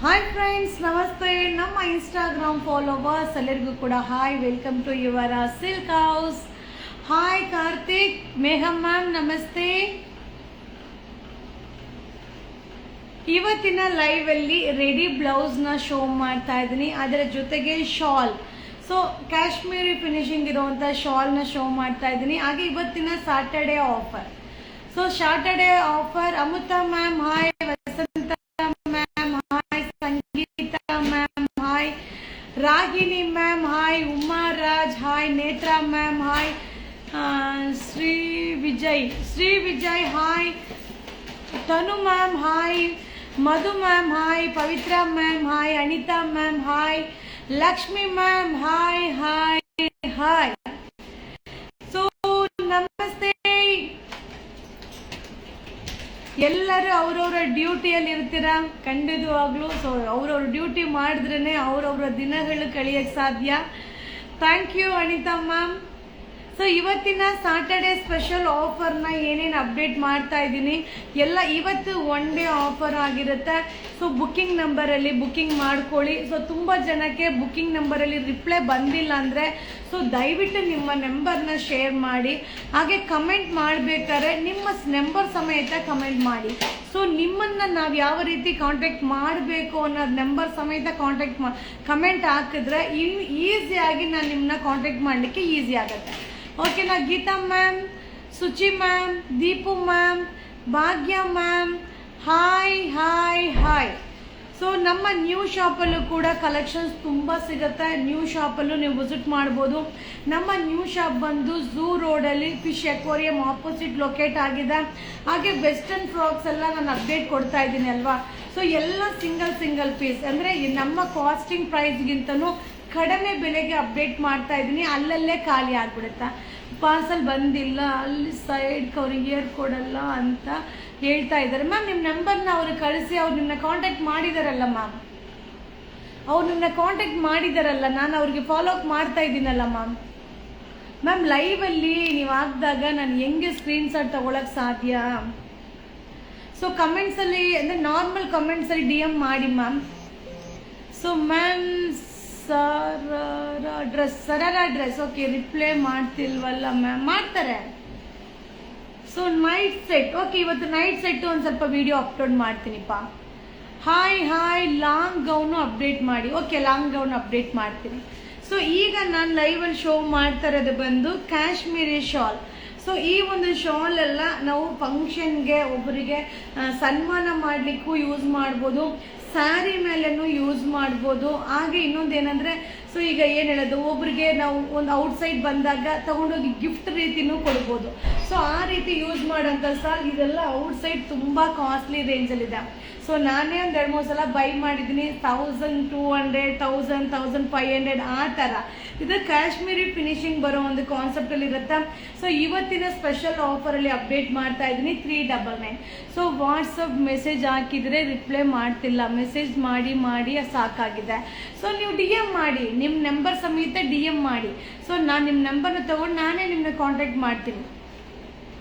Hi friends, ನಮಸ್ತೆ. ನಮ್ಮ Instagram followers ಎಲ್ಲರಿಗೂ ಕೂಡ hi, welcome to your silk house. Hi Karthik, ಮೇಘಮ್ ಮ್ಯಾಮ್ ನಮಸ್ತೆ. ಇವತ್ತಿನ ಲೈವ್ ಅಲ್ಲಿ ರೆಡಿ ಬ್ಲೌಸ್ ನ ಶೋ ಮಾಡ್ತಾ ಇದ್ದೀನಿ. ಅದರ ಜೊತೆಗೆ ಶಾಲ್, ಸೊ ಕಾಶ್ಮೀರಿ ಫಿನಿಶಿಂಗ್ ಇರುವಂತ ಶಾಲ್ ನ ಶೋ ಮಾಡ್ತಾ ಇದ್ದೀನಿ. ಹಾಗೆ ಇವತ್ತಿನ Saturday offer, so Saturday offer Amrita ma'am hi, Vasantha ma'am hi, Sangeetha ma'am hi, Ragini ma'am hi, Uma Raj hi, Netra ma'am hi, Shri Vijay hi, Tanu ma'am hi, Madhu ma'am hi, Pavithra ma'am hi, Anitha ma'am hi, Lakshmi ma'am hi hi hi. So ನಮಸ್ತೆ. ಎಲ್ಲರೂ ಅವ್ರವ್ರ ಡ್ಯೂಟಿಯಲ್ಲಿ ಇರ್ತೀರಾ ಖಂಡಿತವಾಗ್ಲೂ. So ಅವ್ರವ್ರ duty ಮಾಡಿದ್ರೇ ಅವ್ರವ್ರ ದಿನಗಳು ಕಳಿಯಕ್ಕೆ ಸಾಧ್ಯ. Thank you Anita ma'am. So ಇವತ್ತಿನ ಸಾಟರ್ಡೆ ಸ್ಪೆಷಲ್ ಆಫರ್ನ ಏನೇನು ಅಪ್ಡೇಟ್ ಮಾಡ್ತಾ ಇದ್ದೀನಿ ಎಲ್ಲ ಇವತ್ತು ಒನ್ ಡೇ ಆಫರ್ ಆಗಿರುತ್ತೆ. ಸೊ ಬುಕ್ಕಿಂಗ್ ನಂಬರಲ್ಲಿ ಬುಕ್ಕಿಂಗ್ ಮಾಡ್ಕೊಳ್ಳಿ. ಸೊ ತುಂಬ ಜನಕ್ಕೆ ಬುಕ್ಕಿಂಗ್ ನಂಬರಲ್ಲಿ ರಿಪ್ಲೈ ಬಂದಿಲ್ಲ ಅಂದರೆ ಸೊ ದಯವಿಟ್ಟು ನಿಮ್ಮ ನಂಬರ್ನ ಶೇರ್ ಮಾಡಿ. ಹಾಗೆ ಕಮೆಂಟ್ ಮಾಡಬೇಕಾದ್ರೆ ನಿಮ್ಮ ನಂಬರ್ ಸಮೇತ ಕಮೆಂಟ್ ಮಾಡಿ. ಸೊ ನಿಮ್ಮನ್ನು ನಾವು ಯಾವ ರೀತಿ ಕಾಂಟ್ಯಾಕ್ಟ್ ಮಾಡಬೇಕು ಅನ್ನೋದು ನಂಬರ್ ಸಮೇತ ಕಮೆಂಟ್ ಹಾಕಿದ್ರೆ ಈಸಿಯಾಗಿ ನಾನು ನಿಮ್ಮನ್ನ ಕಾಂಟ್ಯಾಕ್ಟ್ ಮಾಡಲಿಕ್ಕೆ ಈಸಿ ಆಗುತ್ತೆ. ಓಕೆನಾ? Geetha ma'am, Suchi ma'am, Deepu ma'am, Bhagya ma'am hi hi hi. So ನಮ್ಮ ನ್ಯೂ ಶಾಪಲ್ಲೂ ಕೂಡ ಕಲೆಕ್ಷನ್ಸ್ ತುಂಬ ಸಿಗುತ್ತೆ. ನ್ಯೂ ಶಾಪಲ್ಲೂ ನೀವು ವಿಸಿಟ್ ಮಾಡ್ಬೋದು. ನಮ್ಮ ನ್ಯೂ ಶಾಪ್ ಬಂದು ಝೂ ರೋಡಲ್ಲಿ ಫಿಶ್ ಎಕ್ವೇರಿಯಂ ಆಪೋಸಿಟ್ ಲೊಕೇಟ್ ಆಗಿದೆ. ಹಾಗೆ ವೆಸ್ಟರ್ನ್ ಫ್ರಾಕ್ಸ್ ಎಲ್ಲ ನಾನು ಅಪ್ಡೇಟ್ ಕೊಡ್ತಾ ಇದ್ದೀನಿ ಅಲ್ವಾ. ಸೊ ಎಲ್ಲ ಸಿಂಗಲ್ ಪೀಸ್ ಅಂದರೆ ನಮ್ಮ ಕಾಸ್ಟಿಂಗ್ ಪ್ರೈಸ್ಗಿಂತನೂ ಕಡಿಮೆ ಬೆಲೆಗೆ ಅಪ್ಡೇಟ್ ಮಾಡ್ತಾ ಇದ್ದೀನಿ. ಅಲ್ಲಲ್ಲೇ ಖಾಲಿ ಆಗ್ಬಿಡುತ್ತಾ, ಪಾರ್ಸಲ್ ಬಂದಿಲ್ಲ, ಅಲ್ಲಿ ಸೈಡ್ ಕೊರಿಯರ್ ಕೊಡಲ್ಲ ಅಂತ ಹೇಳ್ತಾ ಇದ್ದಾರೆ. ಮ್ಯಾಮ್ ನಿಮ್ಮ ನಂಬರ್ನ ಅವ್ರಿಗೆ ಕಳಿಸಿ, ಅವ್ರು ನಿಮ್ಮನ್ನ ಕಾಂಟ್ಯಾಕ್ಟ್ ಮಾಡಿದಾರಲ್ಲ ಮ್ಯಾಮ್, ಅವ್ರು ನಿಮ್ಮನ್ನ ಕಾಂಟ್ಯಾಕ್ಟ್ ಮಾಡಿದಾರಲ್ಲ, ನಾನು ಅವ್ರಿಗೆ ಫಾಲೋ ಅಪ್ ಮಾಡ್ತಾ ಇದ್ದೀನಲ್ಲ ಮ್ಯಾಮ್. ಲೈವಲ್ಲಿ ನೀವು ಹಾಕಿದಾಗ ನಾನು ಹೆಂಗೆ ಸ್ಕ್ರೀನ್ಶಾಟ್ ತಗೊಳಕ್ ಸಾಧ್ಯ? ಸೊ ಕಮೆಂಟ್ಸಲ್ಲಿ ಅಂದರೆ ನಾರ್ಮಲ್ ಕಮೆಂಟ್ಸಲ್ಲಿ DM ಮಾಡಿ ಮ್ಯಾಮ್. ಸೊ ಮ್ಯಾಮ್ ಸರರ ಡ್ರೆಸ್ ಓಕೆ, ರಿಪ್ಲೈ ಮಾಡ್ತಿಲ್ವಲ್ಲ ಮ್ಯಾಮ್, ಮಾಡ್ತಾರೆ. ಸೊ ನೈಟ್ ಸೆಟ್ ಓಕೆ, ಇವತ್ತು ನೈಟ್ ಸೆಟ್ ಒಂದು ಸ್ವಲ್ಪ ವಿಡಿಯೋ ಅಪ್ಲೋಡ್ ಮಾಡ್ತೀನಿಪ್ಪ. Hi hi, long gown update ಮಾಡಿ. ಓಕೆ, ಲಾಂಗ್ ಗೌನ್ ಅಪ್ಡೇಟ್ ಮಾಡ್ತೀನಿ. ಸೊ ಈಗ ನಾನು ಲೈವಲ್ಲಿ ಶೋ ಮಾಡ್ತಾ ಇರೋದು ಬಂದು ಕಾಶ್ಮೀರಿ ಶಾಲ್. ಸೊ ಈ ಒಂದು ಶಾಲ್ ಎಲ್ಲ ನಾವು ಫಂಕ್ಷನ್ಗೆ ಒಬ್ಬರಿಗೆ ಸನ್ಮಾನ ಮಾಡಲಿಕ್ಕೂ ಯೂಸ್ ಮಾಡ್ಬೋದು, ಸ್ಯಾರಿ ಮೇಲೆನೂ ಯೂಸ್ ಮಾಡ್ಬೋದು. ಹಾಗೆ ಇನ್ನೊಂದೇನೆಂದರೆ, ಸೊ ಈಗ ಏನು ಹೇಳೋದು, ಒಬ್ರಿಗೆ ನಾವು ಒಂದು ಔಟ್ಸೈಡ್ ಬಂದಾಗ ತಗೊಂಡೋಗಿ ಗಿಫ್ಟ್ ರೀತಿನೂ ಕೊಡ್ಬೋದು. ಸೊ ಆ ರೀತಿ ಯೂಸ್ ಮಾಡೋಂಥ ಸಾಲ್ ಇದೆಲ್ಲ ಔಟ್ಸೈಡ್ ತುಂಬ ಕಾಸ್ಟ್ಲಿ ರೇಂಜಲ್ಲಿದೆ. ಸೊ ನಾನೇ ಒಂದು 2-3 ಸಲ ಬೈ ಮಾಡಿದ್ದೀನಿ. 1200, 1000, 1500 ಆ ಥರ. ಇದು ಕಾಶ್ಮೀರಿ ಫಿನಿಶಿಂಗ್ ಬರೋ ಒಂದು ಕಾನ್ಸೆಪ್ಟಲ್ಲಿ ಇರುತ್ತೆ. ಸೊ ಇವತ್ತಿನ ಸ್ಪೆಷಲ್ ಆಫರಲ್ಲಿ ಅಪ್ಡೇಟ್ ಮಾಡ್ತಾ ಇದ್ದೀನಿ 399. ಸೊ ವಾಟ್ಸಪ್ ಮೆಸೇಜ್ ಹಾಕಿದರೆ ರಿಪ್ಲೈ ಮಾಡ್ತಿಲ್ಲ, ಮೆಸೇಜ್ ಮಾಡಿ ಸಾಕಾಗಿದೆ. ಸೊ ನೀವು DM ಮಾಡಿ, ನಿಮ್ಮ ನಂಬರ್ ಸಮೇತ DM ಮಾಡಿ. ಸೊ ನಾನು ನಿಮ್ಮ ನಂಬರ್ನ ತೊಗೊಂಡು ನಾನೇ ನಿಮ್ಮನ್ನ ಕಾಂಟ್ಯಾಕ್ಟ್ ಮಾಡ್ತೀನಿ.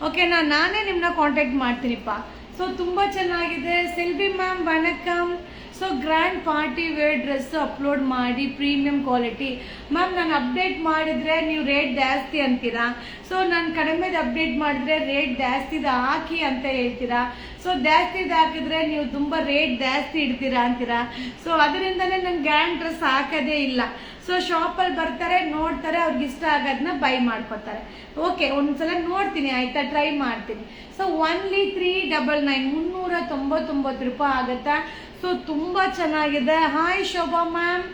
ಓಕೆನಾ? ನಾನೇ ನಿಮ್ಮನ್ನ ಕಾಂಟ್ಯಾಕ್ಟ್ ಮಾಡ್ತೀನಿಪ್ಪ. ಸೊ ತುಂಬ ಚೆನ್ನಾಗಿದೆ. ಸೆಲ್ವಿ ಮ್ಯಾಮ್ ವಣಕಮ್. So grand party wear dress upload ಮಾಡಿ, ಪ್ರೀಮಿಯಂ ಕ್ವಾಲಿಟಿ. ಮ್ಯಾಮ್ ನಾನು ಅಪ್ಡೇಟ್ ಮಾಡಿದ್ರೆ ನೀವು ರೇಟ್ ಜಾಸ್ತಿ ಅಂತೀರಾ. ಸೊ ನಾನು ಕಡಿಮೆದು ಅಪ್ಡೇಟ್ ಮಾಡಿದ್ರೆ ರೇಟ್ ಜಾಸ್ತಿದು ಹಾಕಿ ಅಂತ ಹೇಳ್ತೀರಾ. ಸೊ ಜಾಸ್ತಿದು ಹಾಕಿದ್ರೆ ನೀವು ತುಂಬ ರೇಟ್ ಜಾಸ್ತಿ ಇಡ್ತೀರಾ ಅಂತೀರಾ. ಸೊ ಅದರಿಂದನೇ ನಾನು ಗ್ರ್ಯಾಂಡ್ ಡ್ರೆಸ್ ಹಾಕೋದೇ ಇಲ್ಲ. ಸೊ ಶಾಪಲ್ಲಿ ಬರ್ತಾರೆ, ನೋಡ್ತಾರೆ, ಅವ್ರಿಗೆ ಇಷ್ಟ ಆಗೋದನ್ನ ಬೈ ಮಾಡ್ಕೊತಾರೆ. ಓಕೆ, ಒಂದ್ಸಲ ನೋಡ್ತೀನಿ ಆಯ್ತಾ, ಟ್ರೈ ಮಾಡ್ತೀನಿ. ಸೊ ಓನ್ಲಿ 399, 399 ರೂಪಾಯಿ ಆಗುತ್ತಾ. ಸೊ ತುಂಬ ಚೆನ್ನಾಗಿದೆ. ಹಾಯ್ ಶೋಭಾ ಮ್ಯಾಮ್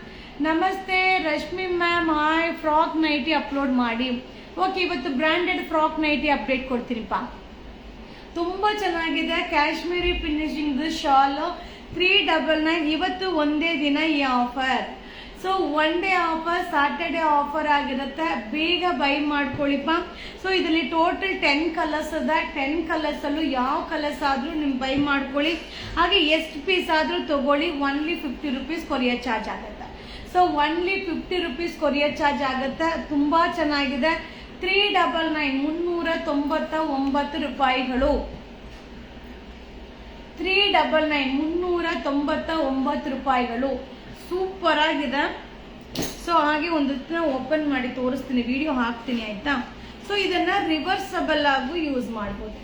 ನಮಸ್ತೆ. Rashmi ma'am hi. Frock nighty upload ಮಾಡಿ. ಓಕೆ, ಇವತ್ತು ಬ್ರ್ಯಾಂಡೆಡ್ ಫ್ರಾಕ್ ನೈಟಿ ಅಪ್ಡೇಟ್ ಕೊಡ್ತೀನಿಪ್ಪ. ತುಂಬ ಚೆನ್ನಾಗಿದೆ. ಕಾಶ್ಮೀರಿ ಫಿನಿಶಿಂಗ್ ಶಾಲು 399. ಇವತ್ತು ಒಂದೇ ದಿನ ಈ offer. So one day offer, Saturday offer ಆಗಿರುತ್ತೆ. ಬೇಗ ಬೈ ಮಾಡ್ಕೊಳ್ಳಿಪ್ಪ. ಸೊ ಇದರಲ್ಲಿ ಟೋಟಲ್ 10 ಕಲರ್ಸ್ ಅದ. 10 ಕಲರ್ಸಲ್ಲೂ ಯಾವ ಕಲರ್ಸ್ ಆದರೂ ನೀವು ಬೈ ಮಾಡ್ಕೊಳ್ಳಿ. ಹಾಗೆ ಎಷ್ಟು ಪೀಸ್ ಆದರೂ ತಗೊಳ್ಳಿ. ಓನ್ಲಿ 50 ರೂಪೀಸ್ ಕೊರಿಯರ್ ಚಾರ್ಜ್ ಆಗುತ್ತೆ. So only 50 rupees courier charge ಆಗುತ್ತೆ. ತುಂಬ ಚೆನ್ನಾಗಿದೆ. 399, 399 ರೂಪಾಯಿಗಳು. 399 399 ರೂಪಾಯಿಗಳು. ಸೂಪರ್ ಆಗಿದೆ. ಸೊ ಹಾಗೆ ಒಂದನ್ನ ಓಪನ್ ಮಾಡಿ ತೋರಿಸ್ತೀನಿ, ವಿಡಿಯೋ ಹಾಕ್ತೀನಿ ಆಯ್ತಾ. ಸೊ ಇದನ್ನ ರಿವರ್ಸಬಲ್ ಆಗು ಯೂಸ್ ಮಾಡ್ಬೋದು,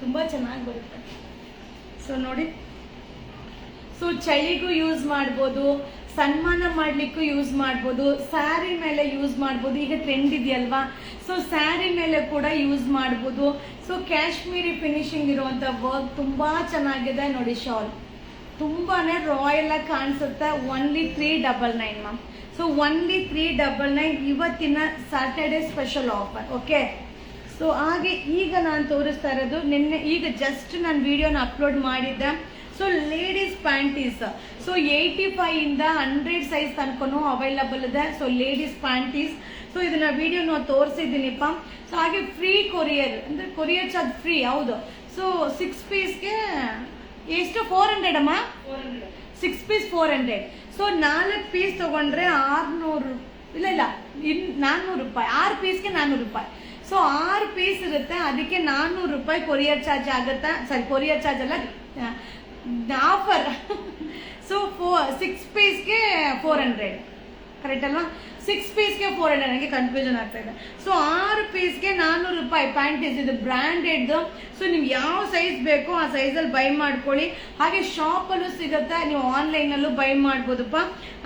ತುಂಬಾ ಚೆನ್ನಾಗಿ ಬರುತ್ತೆ. ಸೊ ನೋಡಿ, ಸೊ ಚಳಿಗೂ ಯೂಸ್ ಮಾಡ್ಬೋದು, ಸನ್ಮಾನ ಮಾಡ್ಲಿಕ್ಕೂ ಯೂಸ್ ಮಾಡ್ಬೋದು, ಸ್ಯಾರಿ ಮೇಲೆ ಯೂಸ್ ಮಾಡ್ಬೋದು, ಈಗ ಟ್ರೆಂಡ್ ಇದೆಯಲ್ವಾ. ಸೊ ಸ್ಯಾರಿ ಮೇಲೆ ಕೂಡ ಯೂಸ್ ಮಾಡ್ಬೋದು. ಸೊ ಕಾಶ್ಮೀರಿ ಫಿನಿಶಿಂಗ್ ಇರುವಂತ ವರ್ಕ್ ತುಂಬಾ ಚೆನ್ನಾಗಿದೆ ನೋಡಿ. ಶಾಲ್ ತುಂಬಾನೇ ರಾಯಲ್ ಆಗಿ ಕಾಣಿಸುತ್ತೆ. Only 399 ma'am. ಸೊ ಓನ್ಲಿ 399 ಇವತ್ತಿನ Saturday special offer. Okay. So ಹಾಗೆ ಈಗ ನಾನು ತೋರಿಸ್ತಾ ಇರೋದು ನಿನ್ನೆ, ಈಗ ಜಸ್ಟ್ ನಾನು ವಿಡಿಯೋನ ಅಪ್ಲೋಡ್ ಮಾಡಿದ್ದೆ. ಸೊ ಲೇಡೀಸ್ ಪ್ಯಾಂಟೀಸ್, ಸೊ 85 ಇಂದ 100 ಸೈಜ್ ತನಕನೂ ಅವೈಲಬಲ್ ಇದೆ. ಸೊ ಲೇಡೀಸ್ ಪ್ಯಾಂಟೀಸ್, ಸೊ ಇದನ್ನ ವಿಡಿಯೋನ ತೋರಿಸಿದ್ದೀನಿಪ್ಪ. ಸೊ ಹಾಗೆ ಫ್ರೀ ಕೊರಿಯರ್, ಅಂದ್ರೆ ಕೊರಿಯರ್ ಚಾರ್ಜ್ ಫ್ರೀ. ಹೌದು. ಸೊ 6 ಪೀಸ್ಗೆ ಎಷ್ಟು? 400 ಅಮ್ಮ. 6 ಪೀಸ್ 400. ಸೊ 4 ಪೀಸ್ ತಗೊಂಡ್ರೆ 600, ಇಲ್ಲ 400 ರೂಪಾಯಿ. 6 ಪೀಸ್ಗೆ 400 ರೂಪಾಯಿ. ಸೊ 6 ಪೀಸ್ ಇರುತ್ತೆ, ಅದಕ್ಕೆ 400 ರೂಪಾಯಿ ಕೊರಿಯರ್ ಚಾರ್ಜ್ ಆಗುತ್ತಾ. ಸಾರಿ, ಕೊರಿಯರ್ ಚಾರ್ಜ್ ಅಲ್ಲ, ಆಫರ್. ಸೊ 6 ಪೀಸ್ಗೆ 400, ಕರೆಕ್ಟ್ ಅಲ್ವಾ? 6 ಪೀಸ್ಗೆ 400, ನನಗೆ ಕನ್ಫ್ಯೂಷನ್ ಆಗ್ತಾ ಇದೆ. ಸೊ 6 ಪೀಸ್ಗೆ 400 ರೂಪಾಯಿ ಪ್ಯಾಂಟೀಸ್. ಇದು ಬ್ರ್ಯಾಂಡೆಡ್. ಸೊ ನಿಮ್ಗೆ ಯಾವ ಸೈಜ್ ಬೇಕೋ ಆ ಸೈಜಲ್ಲಿ ಬೈ ಮಾಡ್ಕೊಳ್ಳಿ. ಹಾಗೆ ಶಾಪಲ್ಲೂ ಸಿಗುತ್ತೆ, ನೀವು ಆನ್ಲೈನಲ್ಲೂ ಬೈ ಮಾಡ್ಬೋದಪ್ಪ.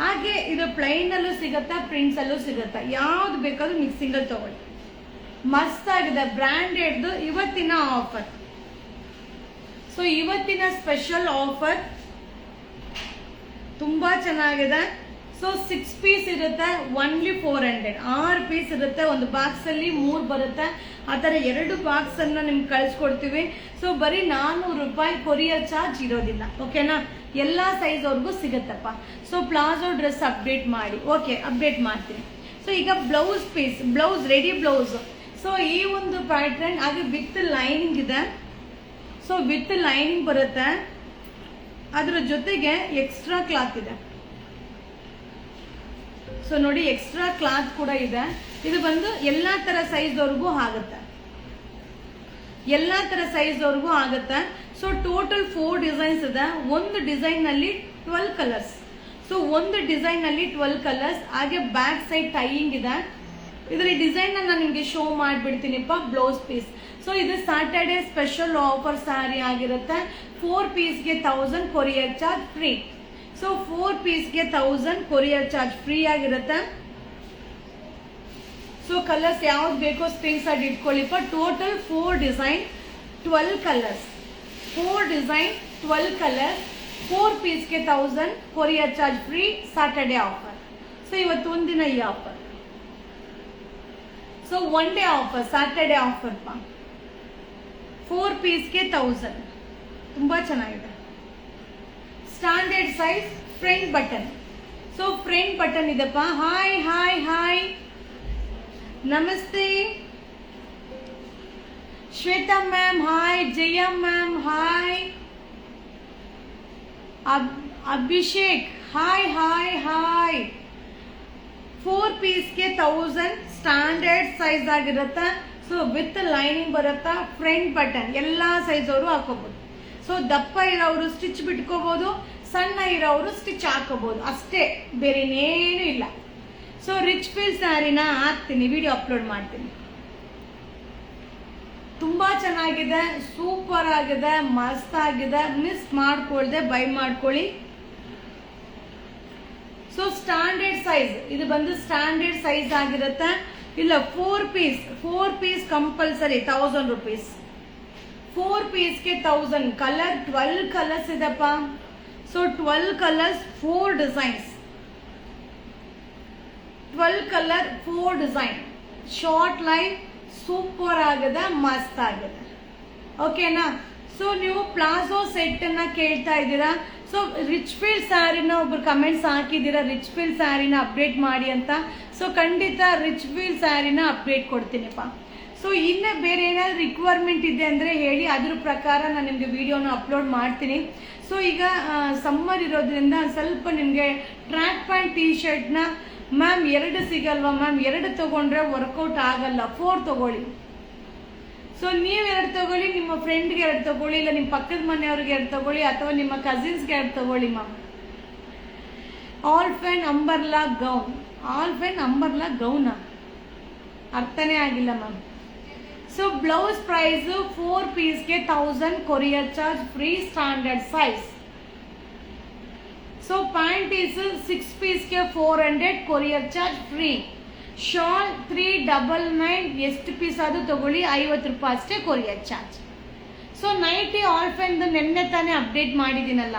ಹಾಗೆ ಇದು ಪ್ಲೈನಲ್ಲೂ ಸಿಗುತ್ತೆ, ಪ್ರಿಂಟ್ಸಲ್ಲೂ ಸಿಗುತ್ತೆ. ಯಾವ್ದು ಬೇಕಾದ್ರೂ ಮಿಕ್ಸಿಂಗಲ್ಲಿ ತಗೊಳ್ಳಿ. ಮಸ್ತ್ ಆಗಿದೆ, ಬ್ರ್ಯಾಂಡೆಡ್. ಇವತ್ತಿನ ಆಫರ್, ಸೊ ಇವತ್ತಿನ ಸ್ಪೆಷಲ್ ಆಫರ್ ತುಂಬಾ ಚೆನ್ನಾಗಿದೆ. ಸೊ 6 ಪೀಸ್ ಇರುತ್ತೆ, ಓನ್ಲಿ 400. 6 ಪೀಸ್ ಇರುತ್ತೆ, ಒಂದು ಬಾಕ್ಸ್ ಅಲ್ಲಿ 3 ಬರುತ್ತೆ. ಆ ತರ 2 ಬಾಕ್ಸ್ ಅನ್ನ ನಿಮ್ಗೆ ಕಳ್ಸಿಕೊಡ್ತೀವಿ. ಸೊ ಬರೀ 400 ರೂಪಾಯಿ, ಕೊರಿಯರ್ ಚಾರ್ಜ್ ಇರೋದಿಲ್ಲ. ಓಕೆನಾ? ಎಲ್ಲಾ ಸೈಜ್ ಅವ್ರಿಗೂ ಸಿಗುತ್ತಪ್ಪ. ಸೊ ಪ್ಲಾಜೋ ಡ್ರೆಸ್ ಅಪ್ಡೇಟ್ ಮಾಡಿ. ಓಕೆ, ಅಪ್ಡೇಟ್ ಮಾಡ್ತೀನಿ. ಸೊ ಈಗ blouse piece, blouse ready blouse. So ಈ ಒಂದು ಪ್ಯಾಟರ್ನ್ ಅದು ವಿತ್ ಲೈನಿಂಗ್ ಇದೆ. ಸೊ ವಿತ್ ಲೈನಿಂಗ್ ಬರುತ್ತೆ, ಅದ್ರ ಜೊತೆಗೆ ಎಕ್ಸ್ಟ್ರಾ ಕ್ಲಾತ್ ಇದೆ. ಸೊ ನೋಡಿ, ಎಕ್ಸ್ಟ್ರಾ ಕ್ಲಾತ್ ಕೂಡ ಇದೆ. ಇದು ಬಂದು ಎಲ್ಲಾ ತರ ಸೈಜ್ ಅವ್ರಿಗೂ ಆಗುತ್ತೆ, ಎಲ್ಲಾ ತರ ಸೈಜ್ ಅವ್ರಿಗೂ ಆಗುತ್ತೆ. ಸೊ ಟೋಟಲ್ 4 ಡಿಸೈನ್ಸ್ ಇದೆ. ಒಂದು ಡಿಸೈನ್ ನಲ್ಲಿ 12 ಕಲರ್ಸ್. ಸೊ ಒಂದು ಡಿಸೈನ್ ನಲ್ಲಿ 12 ಕಲರ್ಸ್. ಹಾಗೆ ಬ್ಯಾಕ್ ಸೈಡ್ ಟೈಯಿಂಗ್ ಇದೆ. ಇದರಲ್ಲಿ ಡಿಸೈನ್ ನಾನು ನಿಮ್ಗೆ ಶೋ ಮಾಡ್ಬಿಡ್ತೀನಿಪ್ಪ. Blouse piece. ಸೊ ಇದು ಸ್ಯಾಟರ್ಡೆ ಸ್ಪೆಷಲ್ ಆಫರ್ ಸ್ಯಾರಿ ಆಗಿರುತ್ತೆ. 4 ಪೀಸ್ಗೆ 1000 ಕೊರಿಯರ್ ಚಾರ್ಜ್ ಫ್ರೀ. ಸೊ 4 ಪೀಸ್ಗೆ 1000 ಕೊರಿಯರ್ ಚಾರ್ಜ್ ಫ್ರೀ ಆಗಿರುತ್ತೆ. ಸೊ ಕಲರ್ಸ್ ಯಾವ್ದು ಬೇಕೋ ಸ್ಕ್ರೀನ್ ಶಾಟ್ ಇಟ್ಕೊಳ್ಳಿಪ್ಪ. Total 4 design 12 colours. 4 design 12 colours. 4 ಪೀಸ್ಗೆ 1000 courier charge free. Saturday offer. So ಇವತ್ತು ಒಂದಿನ ಈ offer. So one day offer, Saturday offer ಪಾ. 4 ಪೀಸ್ಗೆ 1000. ತುಂಬಾ ಚೆನ್ನಾಗಿದೆ. Standard size, front button. So front button ಇದೆಪ್ಪ. ಹಾಯ್ ಹಾಯ್ ಹಾಯ್, ನಮಸ್ತೆ Shweta ma'am. Hi Jaya ma'am. Hi Abhishek. Hi hi hi. 4 ಪೀಸ್ಗೆ 1000 ಸ್ಟ್ಯಾಂಡರ್ಡ್ ಸೈಜ್ ಆಗಿರುತ್ತೆ. ಸೊ ವಿತ್ ಲೈನಿಂಗ್ ಬರುತ್ತಾ. ಫ್ರಂಟ್ ಬಟನ್ ಎಲ್ಲಾ ಸೈಜ್ ಅವರು ಹಾಕೋಬಹುದು. ಸೊ ದಪ್ಪ ಇರೋರು ಸ್ಟಿಚ್ ಬಿಟ್ಕೋಬಹುದು, ಸಣ್ಣ ಇರೋರು ಸ್ಟಿಚ್ ಹಾಕೋಬಹುದು ಅಷ್ಟೇ, ಬೇರೆ ಇನ್ನೇನು ಇಲ್ಲ. ಸೊ ರಿಚ್ ಫೀಲ್ ಸ್ಯಾರಿನ ಹಾಕ್ತೀನಿ, ವಿಡಿಯೋ ಅಪ್ಲೋಡ್ ಮಾಡ್ತೀನಿ. ತುಂಬಾ ಚೆನ್ನಾಗಿದೆ, ಸೂಪರ್ ಆಗಿದೆ, ಮಸ್ತ್ ಆಗಿದೆ. ಮಿಸ್ ಮಾಡ್ಕೊಳ್ದೆ ಬೈ ಮಾಡ್ಕೊಳ್ಳಿ. ಸೊ ಸ್ಟ್ಯಾಂಡರ್ಡ್ ಸೈಜ್, ಇದು ಬಂದು ಸ್ಟ್ಯಾಂಡರ್ಡ್ ಸೈಜ್ ಆಗಿರುತ್ತೆ. ಇಲ್ಲ 4 ಪೀಸ್ ಕಂಪಲ್ಸರಿ 1000 ರೂಪೀಸ್. 4 ಪೀಸ್ಗೆ 1000. ಕಲರ್ 12 ಕಲರ್ಸ್ ಇದೆಪ್ಪ. So 12 colours 4 designs. 12 colour 4 design. Short line super ಆಗಿದೆ, ಮಸ್ತ್ ಆಗಿದೆ. ಓಕೆನಾ? ಸೊ ನೀವು ಪ್ಲಾಜೋ ಸೆಟ್ ಅನ್ನ ಕೇಳ್ತಾ ಇದ್ದೀರಾ. ಸೊ ರಿಚ್ ಫೀಲ್ ಸ್ಯಾರಿನ ಒಬ್ರು ಕಮೆಂಟ್ಸ್ ಹಾಕಿದ್ದೀರಾ, ರಿಚ್ ಫೀಲ್ ಸ್ಯಾರಿನ ಅಪ್ಡೇಟ್ ಮಾಡಿ ಅಂತ. ಸೊ ಖಂಡಿತ ರಿಚ್ ಫೀಲ್ ಸ್ಯಾರಿನ ಅಪ್ಡೇಟ್ ಕೊಡ್ತೀನಿಪ್ಪ. ಸೊ ಇನ್ನೂ ಬೇರೆ ಏನಾದ್ರು ರಿಕ್ವೈರ್ಮೆಂಟ್ ಇದೆ ಅಂದರೆ ಹೇಳಿ, ಅದ್ರ ಪ್ರಕಾರ ನಾನು ನಿಮಗೆ ವಿಡಿಯೋನ ಅಪ್ಲೋಡ್ ಮಾಡ್ತೀನಿ. ಸೊ ಈಗ ಸಮ್ಮರ್ ಇರೋದ್ರಿಂದ ಸ್ವಲ್ಪ ನಿಮಗೆ ಟ್ರ್ಯಾಕ್ ಪ್ಯಾಂಟ್ ಟೀ ಶರ್ಟ್ನ ಮ್ಯಾಮ್ 2 ಸಿಗಲ್ವಾ ಮ್ಯಾಮ್? 2 ತಗೊಂಡ್ರೆ ವರ್ಕೌಟ್ ಆಗಲ್ಲ, 4 ತಗೊಳ್ಳಿ. ಸೊ ನೀವು 2 ತಗೊಳ್ಳಿ, ನಿಮ್ಮ ಫ್ರೆಂಡ್ಗೆ 2 ತಗೊಳ್ಳಿ, ಇಲ್ಲ ನಿಮ್ಮ ಪಕ್ಕದ ಮನೆಯವ್ರಿಗೆ 2 ತಗೊಳ್ಳಿ, ಅಥವಾ ನಿಮ್ಮ ಕಸಿನ್ಸ್ಗೆ 2 ತಗೊಳ್ಳಿ ಮ್ಯಾಮ್. ಆಲ್ಫೆನ್ ಅಂಬರ್ಲಾ ಗೌನ್, ಆಲ್ಫೆನ್ ಅಂಬರ್ಲಾ ಗೌನ ಅರ್ಥನೇ ಆಗಿಲ್ಲ ಮ್ಯಾಮ್. ಸೊ ಬ್ಲೌಸ್ ಪ್ರೈಸ್ 4 ಪೀಸ್ಗೆ 1000 courier charge free, standard size. So pant is 6 ಪೀಸ್ಗೆ 400 ಕೊರಿಯರ್ ಚಾರ್ಜ್ ಫ್ರೀ. ಶಾಲ್ 399, ಎಷ್ಟು ಪೀಸ್ ಆದ್ರೂ ತಗೊಳ್ಳಿ, 50 ರೂಪಾಯಿ ಅಷ್ಟೇ ಕೊರಿಯರ್ ಚಾರ್ಜ್. ಸೊ ನೈಟಿ ಆಲ್ಫೆನ್ದು ನಿನ್ನೆ ತಾನೇ ಅಪ್ಡೇಟ್ ಮಾಡಿದ್ದೀನಲ್ಲ,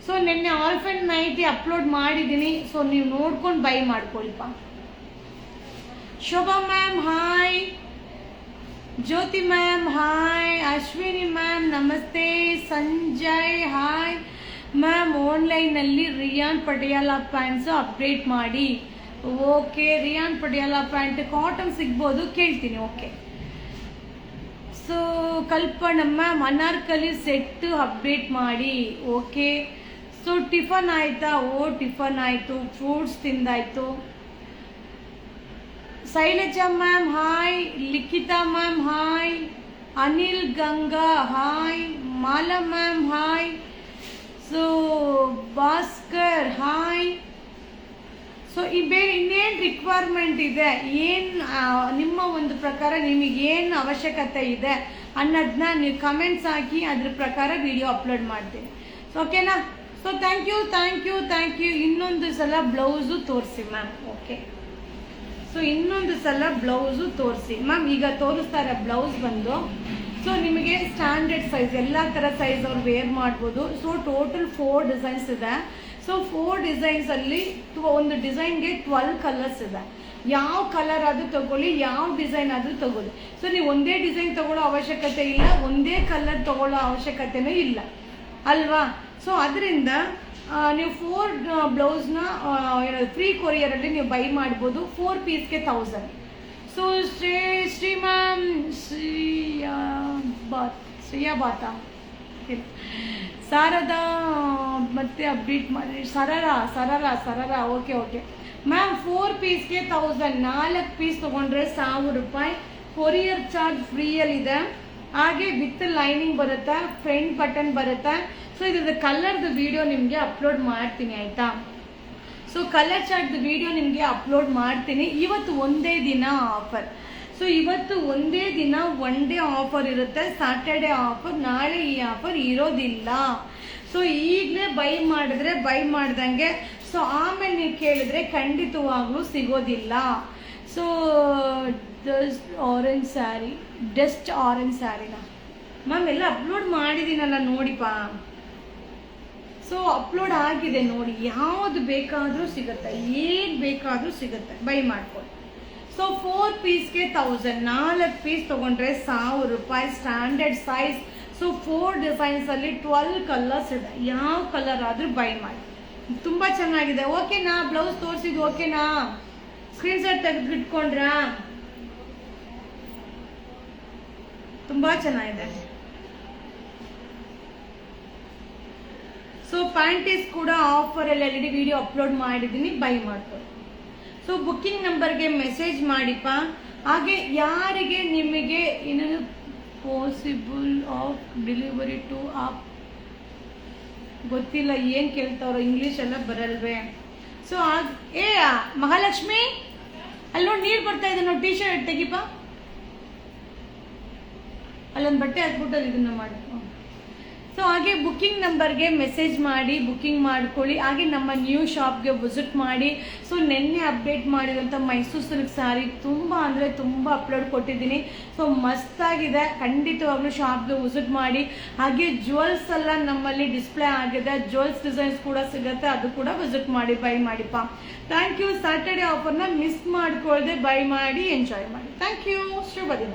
ಸೊ ನಿನ್ನೆ ಆಲ್ಫೆನ್ ನೈಟಿ ಅಪ್ಲೋಡ್ ಮಾಡಿದ್ದೀನಿ. ಸೊ ನೀವು ನೋಡ್ಕೊಂಡು ಬೈ ಮಾಡ್ಕೊಳ್ಪ. Shobha ma'am hi, Jyothi ma'am hi, Ashwini ma'am ನಮಸ್ತೆ, ಸಂಜಯ್ ಹಾಯ್ ಮ್ಯಾಮ್. ಆನ್ಲೈನಲ್ಲಿ ರಿಯಾನ್ ಪಟಿಯಾಲ ಪ್ಯಾಂಟ್ಸ್ ಅಪ್ಡೇಟ್ ಮಾಡಿ. Okay, rayon Patiala pant cotton ಸಿಗ್ಬೋದು, ಕೇಳ್ತೀನಿ. Okay. So Kalpana ma'am Anarkali set update ಮಾಡಿ. ಓಕೆ. ಸೊ ಟಿಫನ್ ಆಯ್ತಾ? ಓ ಟಿಫನ್ ಆಯಿತು, ಫ್ರೂಟ್ಸ್ ತಿಂದಾಯ್ತು. Shailaja ma'am hi, Likhita ma'am hi, Anil Ganga hi, Mala ma'am hi. So Bhaskar hi. So ಇನ್ನೇನು ರಿಕ್ವೈರ್ಮೆಂಟ್ ಇದೆ, ಏನು ನಿಮ್ಮ ಒಂದು ಪ್ರಕಾರ ನಿಮಗೇನು ಅವಶ್ಯಕತೆ ಇದೆ ಅನ್ನೋದನ್ನ ನೀವು ಕಮೆಂಟ್ಸ್ ಹಾಕಿ, ಅದ್ರ ಪ್ರಕಾರ ವಿಡಿಯೋ ಅಪ್ಲೋಡ್ ಮಾಡ್ತೀನಿ. ಸೊ ಓಕೆನಾ? So thank you thank you thank you. ಇನ್ನೊಂದು ಸಲ ಬ್ಲೌಸು ತೋರಿಸಿ ಮ್ಯಾಮ್. ಓಕೆ. ಸೊ ಇನ್ನೊಂದು ಸಲ ಬ್ಲೌಸು ತೋರಿಸಿ ಮ್ಯಾಮ್. ಈಗ ತೋರಿಸ್ತಾರೆ ಬ್ಲೌಸ್ ಬಂದು. ಸೊ ನಿಮಗೆ ಸ್ಟ್ಯಾಂಡರ್ಡ್ ಸೈಜ್ ಎಲ್ಲ ಥರ ಸೈಜ್ ಅವ್ರು ವೇರ್ ಮಾಡ್ಬೋದು. ಸೊ ಟೋಟಲ್ 4 ಡಿಸೈನ್ಸ್ ಇದೆ. ಸೊ 4 ಡಿಸೈನ್ಸಲ್ಲಿ ಒಂದು ಡಿಸೈನ್ಗೆ 12 ಕಲರ್ಸ್ ಇದೆ. ಯಾವ ಕಲರ್ ಆದರೂ ತಗೊಳ್ಳಿ, ಯಾವ ಡಿಸೈನ್ ಆದರೂ ತಗೊಳ್ಳಿ. ಸೊ ನೀವು ಒಂದೇ ಡಿಸೈನ್ ತಗೊಳ್ಳೋ ಅವಶ್ಯಕತೆ ಇಲ್ಲ, ಒಂದೇ ಕಲರ್ ತಗೊಳ್ಳೋ ಅವಶ್ಯಕತೆನೂ ಇಲ್ಲ ಅಲ್ವಾ? ಸೊ ಅದರಿಂದ ನೀವು 4 ಬ್ಲೌಸ್ನ ಫ್ರೀ ಕೊರಿಯರಲ್ಲಿ ನೀವು ಬೈ ಮಾಡ್ಬೋದು. 4 ಪೀಸ್ಗೆ 1000. ಸೊ ಶ್ರೀ ಮ್ಯಾಮ್, ಶ್ರೇಯಾ ಬಾತಾ, ಶಾರದಾ ಮತ್ತೆ ಅಪ್ಡೇಟ್ ಮಾಡಿ. ಸರರ ಓಕೆ ಓಕೆ ಮ್ಯಾಮ್. 4 ಪೀಸ್ಗೆ 1000, 4 ಪೀಸ್ ತೊಗೊಂಡ್ರೆ 1000 ರೂಪಾಯಿ. ಕೊರಿಯರ್ ಚಾರ್ಜ್ ಫ್ರೀಯಲ್ಲಿದೆ. ಹಾಗೆ ವಿತ್ ಲೈನಿಂಗ್ ಬರುತ್ತೆ, ಫ್ರಂಟ್ ಬಟನ್ ಬರುತ್ತೆ. ಸೊ ಇದ್ರದ್ದು ಕಲರ್ದು ವಿಡಿಯೋ ನಿಮಗೆ ಅಪ್ಲೋಡ್ ಮಾಡ್ತೀನಿ ಆಯಿತಾ? ಸೊ ಕಲರ್ ಚಾರ್ಟ್ದು ವಿಡಿಯೋ ನಿಮಗೆ ಅಪ್ಲೋಡ್ ಮಾಡ್ತೀನಿ. ಇವತ್ತು ಒಂದೇ ದಿನ ಆಫರ್. ಸೊ ಇವತ್ತು ಒಂದೇ ದಿನ 1 ಡೇ ಆಫರ್ ಇರುತ್ತೆ, ಸ್ಯಾಟರ್ಡೆ ಆಫರ್. ನಾಳೆ ಈ ಆಫರ್ ಇರೋದಿಲ್ಲ. ಸೊ ಈಗಲೇ ಬೈ ಮಾಡಿದ್ರೆ ಬೈ ಮಾಡ್ದಂಗೆ. ಸೊ ಆಮೇಲೆ ನೀವು ಕೇಳಿದ್ರೆ ಖಂಡಿತವಾಗ್ಲೂ ಸಿಗೋದಿಲ್ಲ. So orange sari, dust orange ಸ್ಯಾರಿನ ಮ್ಯಾಮ್ ಎಲ್ಲ ಅಪ್ಲೋಡ್ ಮಾಡಿದ್ದೀನಲ್ಲ ನೋಡಿಪಾ. ಸೊ ಅಪ್ಲೋಡ್ ಆಗಿದೆ ನೋಡಿ. ಯಾವುದು ಬೇಕಾದರೂ ಸಿಗುತ್ತೆ, ಏನು ಬೇಕಾದರೂ ಸಿಗುತ್ತೆ, ಬೈ ಮಾಡ್ಕೊಳ್ಳಿ. ಸೊ 4 ಪೀಸ್ಗೆ 1000, 4 ಪೀಸ್ ತೊಗೊಂಡ್ರೆ 1000 ರೂಪಾಯಿ, ಸ್ಟ್ಯಾಂಡರ್ಡ್ ಸೈಜ್. ಸೊ 4 ಡಿಸೈನ್ಸಲ್ಲಿ 12 ಕಲರ್ಸ್ ಇದೆ. ಯಾವ ಕಲರ್ ಆದರೂ ಬೈ ಮಾಡಿ. ತುಂಬ ಚೆನ್ನಾಗಿದೆ. ಓಕೆನಾ? ಬ್ಲೌಸ್ ತೋರಿಸಿದ್ದು ಓಕೆನಾ? ಸ್ಕ್ರೀನ್ಶಾಟ್ ತೆಗೆದುಬಿಟ್ಕೊಂಡ್ರಾ? ತುಂಬ ಚೆನ್ನಾಗಿದೆ. ಸೊ ಪ್ಯಾಂಟೀಸ್ ಕೂಡ ಆಫರಲ್ಲಿ ಆಲ್ರೆಡಿ ವಿಡಿಯೋ ಅಪ್ಲೋಡ್ ಮಾಡಿದ್ದೀನಿ, ಬೈ ಮಾಡ್ಕೊಳ್ಳಿ. ಸೊ ಬುಕ್ಕಿಂಗ್ ನಂಬರ್ಗೆ ಮೆಸೇಜ್ ಮಾಡಿಪ್ಪ. ಹಾಗೆ ಯಾರಿಗೆ ನಿಮಗೆ ಇನ್ನು ಪಾಸಿಬಲ್ ಆಫ್ ಡೆಲಿವರಿ ಟು ಆಪ್ ಗೊತ್ತಿಲ್ಲ, ಏನು ಕೇಳ್ತಾವ್ರೋ, ಇಂಗ್ಲೀಷ್ ಎಲ್ಲ ಬರಲ್ವೇ? ಸೊ ಮಹಾಲಕ್ಷ್ಮಿ ಅಲ್ಲಿ ನೋಡಿ ನೀರು ಬರ್ತಾ ಇದೆ ನೋಡಿ, ಟೀ ಶರ್ಟ್ ತೆಗಿಪ, ಅಲ್ಲೊಂದು ಬಟ್ಟೆ ಹಾಕ್ಬಿಟ್ಟು ಇದನ್ನ ಮಾಡಿ. ಸೊ ಹಾಗೆ ಬುಕ್ಕಿಂಗ್ ನಂಬರ್ಗೆ ಮೆಸೇಜ್ ಮಾಡಿ ಬುಕ್ಕಿಂಗ್ ಮಾಡ್ಕೊಳ್ಳಿ. ಹಾಗೆ ನಮ್ಮ ನ್ಯೂ ಶಾಪ್ಗೆ ವಿಸಿಟ್ ಮಾಡಿ. ಸೊ ನಿನ್ನೆ ಅಪ್ಡೇಟ್ ಮಾಡಿದಂಥ ಮೈಸೂರು ಸಿಲ್ಕ್ ಸ್ಯಾರಿ ತುಂಬ ಅಂದರೆ ತುಂಬ ಅಪ್ಲೋಡ್ ಕೊಟ್ಟಿದ್ದೀನಿ. ಸೊ ಮಸ್ತಾಗಿದೆ. ಖಂಡಿತವಾಗ್ಲೂ ಶಾಪ್ಗೆ ವಿಸಿಟ್ ಮಾಡಿ. ಹಾಗೆ ಜ್ಯುವೆಲ್ಸ್ ಎಲ್ಲ ನಮ್ಮಲ್ಲಿ ಡಿಸ್ಪ್ಲೇ ಆಗಿದೆ. ಜ್ಯುವೆಲ್ಸ್ ಡಿಸೈನ್ಸ್ ಕೂಡ ಸಿಗುತ್ತೆ, ಅದು ಕೂಡ ವಿಸಿಟ್ ಮಾಡಿ, ಬೈ ಮಾಡಿಪ್ಪ. Thank you. ಸ್ಯಾಟರ್ಡೆ ಆಫರ್ನ ಮಿಸ್ ಮಾಡ್ಕೊಳ್ದೆ ಬೈ ಮಾಡಿ, ಎಂಜಾಯ್ ಮಾಡಿ. Thank you. ಶುಭ ದಿನ.